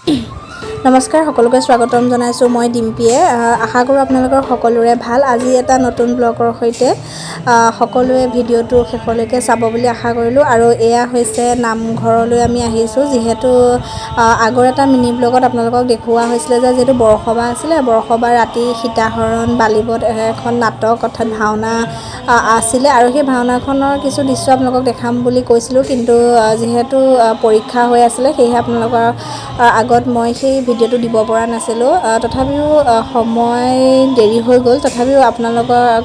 নমস্কাৰ সকলোকে স্বাগতম জনাইছোঁ মই ডিম্পীয়ে আশা কৰোঁ আপোনালোকৰ সকলোৰে ভাল আজি এটা নতুন ব্লগৰ সৈতে সকলোৱে ভিডিঅ'টো শেষলৈকে চাব বুলি আশা কৰিলোঁ আৰু এয়া হৈছে নামঘৰলৈ আমি আহিছোঁ যিহেতু আগৰ এটা মিনি ব্লগত আপোনালোকক দেখুওৱা হৈছিলে যে যিহেতু বৰসভা আছিলে বৰসভা ৰাতি সীতাহৰণ বালিবত এখন নাটক অৰ্থাৎ ভাওনা আছিলে আৰু সেই ভাওনাখনৰ কিছু দৃশ্য আপোনালোকক দেখাম বুলি কৈছিলোঁ কিন্তু যিহেতু পৰীক্ষা হৈ আছিলে সেয়েহে আপোনালোকৰ আগত মই সেই ভিডিঅ'টো দিব পৰা নাছিলোঁ তথাপিও সময় দেৰি হৈ গ'ল তথাপিও আপোনালোকক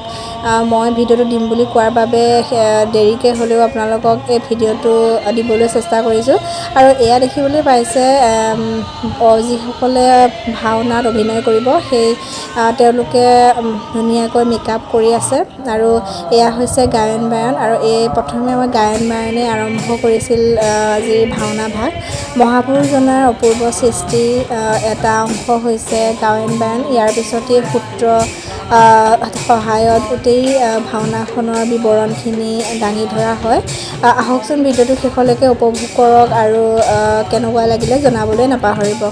মই ভিডিঅ'টো দিম বুলি কোৱাৰ বাবে দেৰিকৈ হ'লেও আপোনালোকক এই ভিডিঅ'টো দিবলৈ চেষ্টা কৰিছোঁ আৰু এয়া দেখিবলৈ পাইছে যিসকলে ভাওনাত অভিনয় কৰিব সেই তেওঁলোকে ধুনীয়াকৈ মেকআপ কৰি আছে আৰু এয়া হৈছে গায়ন বায়ন আৰু এই প্ৰথমে মই গায়ন বায়নে আৰম্ভ কৰিছিল আজিৰ ভাওনা ভাগ মহাপুৰুষজনাৰ অপূৰ্ব সৃষ্টি এটা অংশ হৈছে গায়ন বায়ন ইয়াৰ পিছতেই সূত্ৰ সহায়ত গোটেই ভাওনাখনৰ বিৱৰণখিনি দাঙি ধৰা হয় আহকচোন ভিডিঅ'টো শেষলৈকে উপভোগ কৰক আৰু কেনেকুৱা লাগিলে জনাবলৈ নাপাহৰিব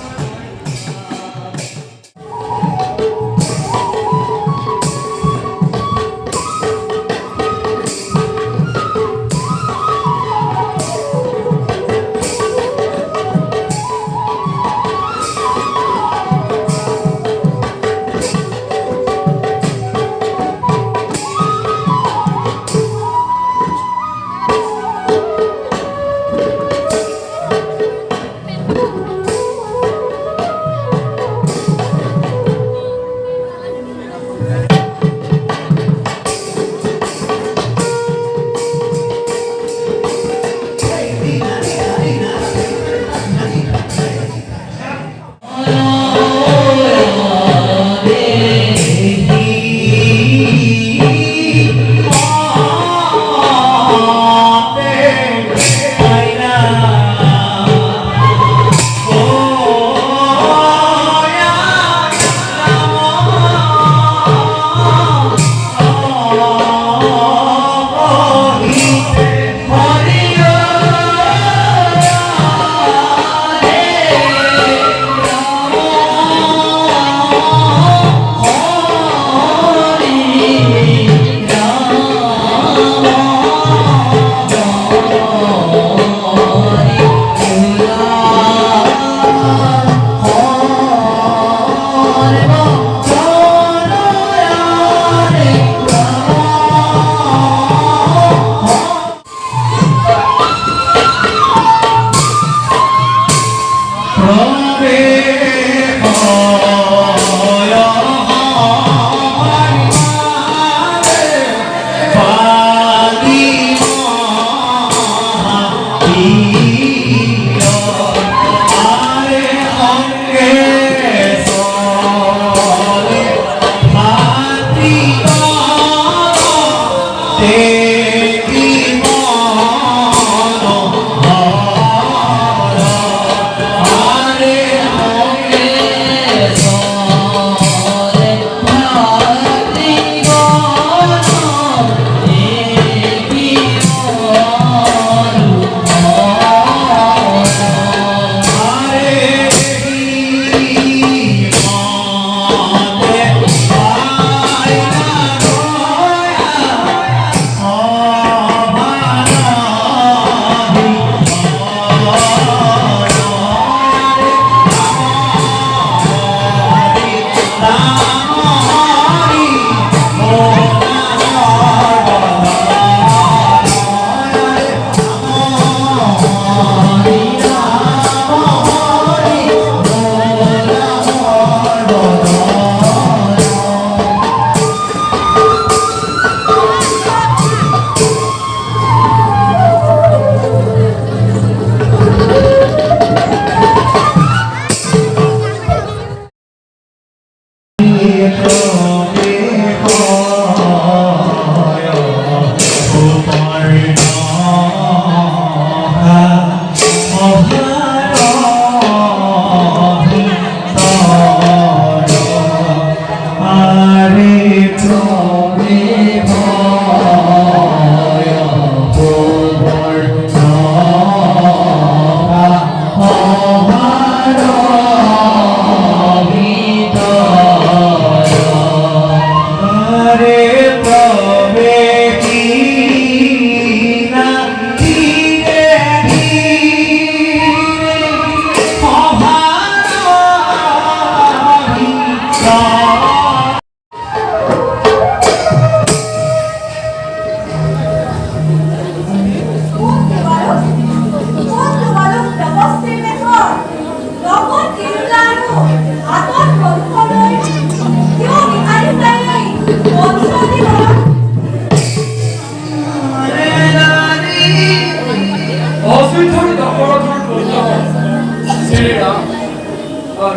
আর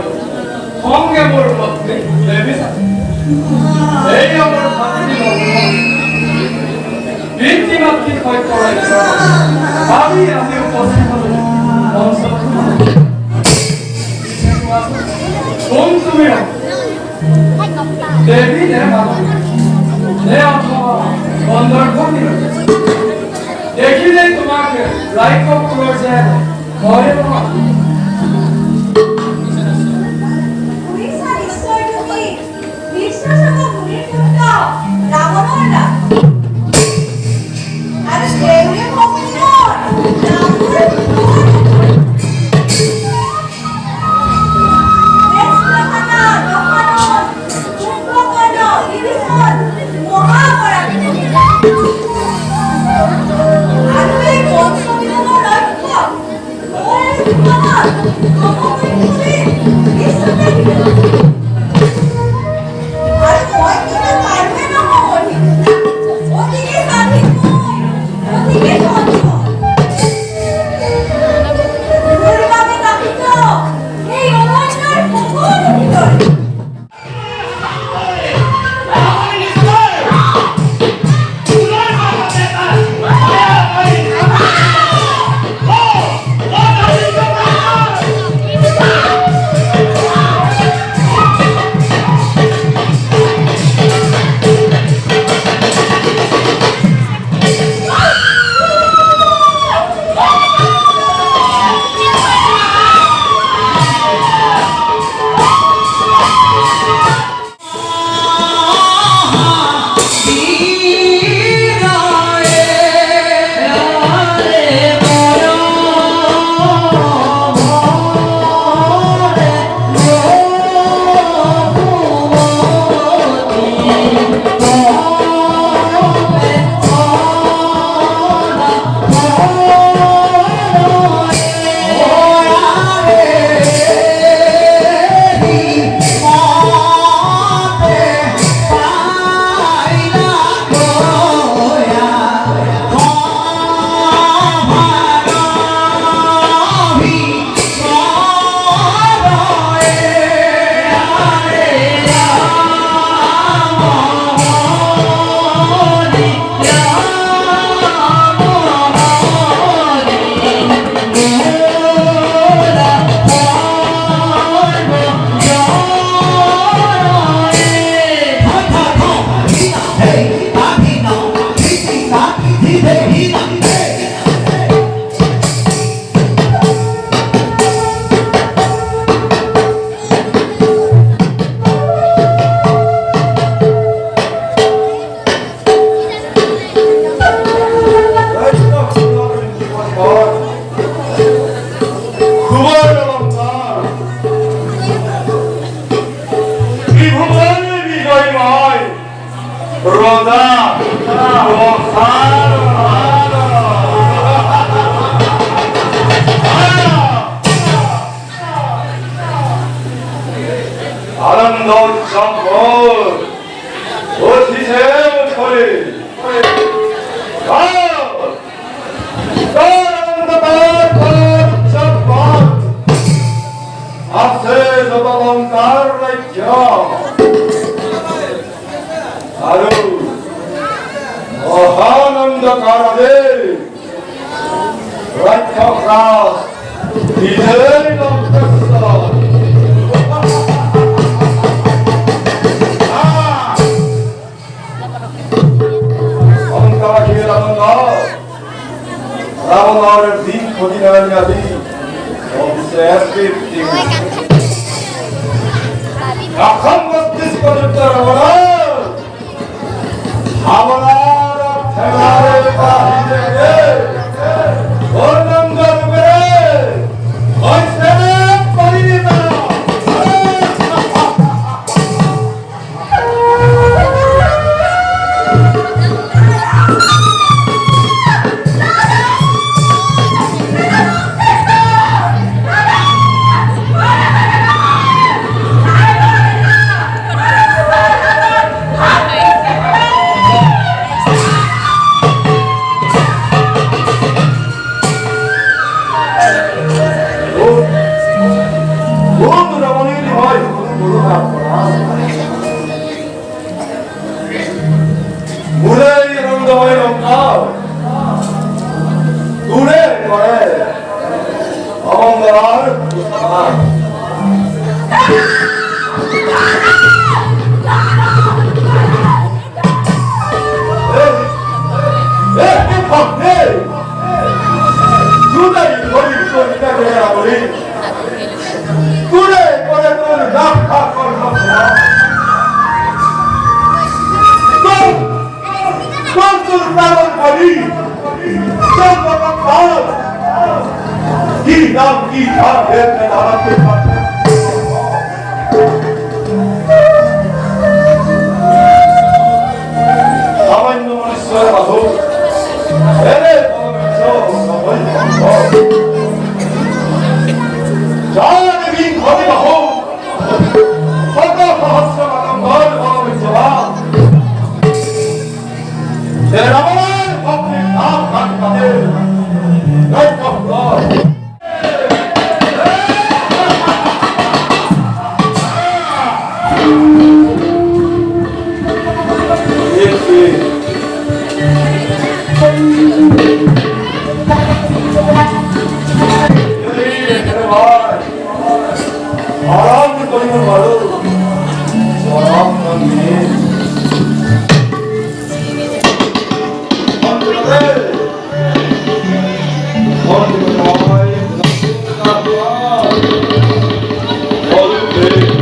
সঙ্গে মোর মধ্যে দেবী এই আমার ভাতি বৃত্তি মাতৃ ক্ষয় করাই আমি উপস্থিত হল কোন তুমি দেবী নে বন্ধর ভূমি দেখিলেই তোমাকে লাইক অফ করেছে ভয়ে 네. 누나이 거기 또 있다고 해라 우리. 그래 그래 그래 나다 걸었어. 또 나를 버리. 정말 봐. 이남이다 내 나라 가만히 있는 놈을 쏘아봐도 내내 보면서 자네민 거리가 호 허가 허스러가던 걸 보면서 봐 내라만 법필 다 각각을 널 꺾어 바람을 거리는 바로 사랑하니 언제를 나와의 나와 어둠에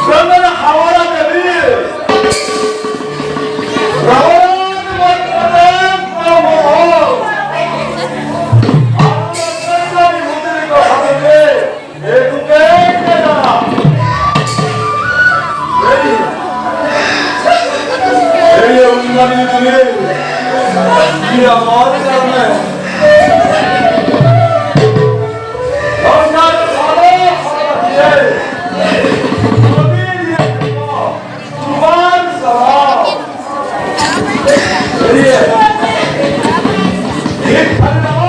그러면 하와라 대비 하와라는 원하는 프로모 아무런 못 들을 거 같은데 내국에 되잖아 내의 운명이 중에 이야 많이 잡네 예.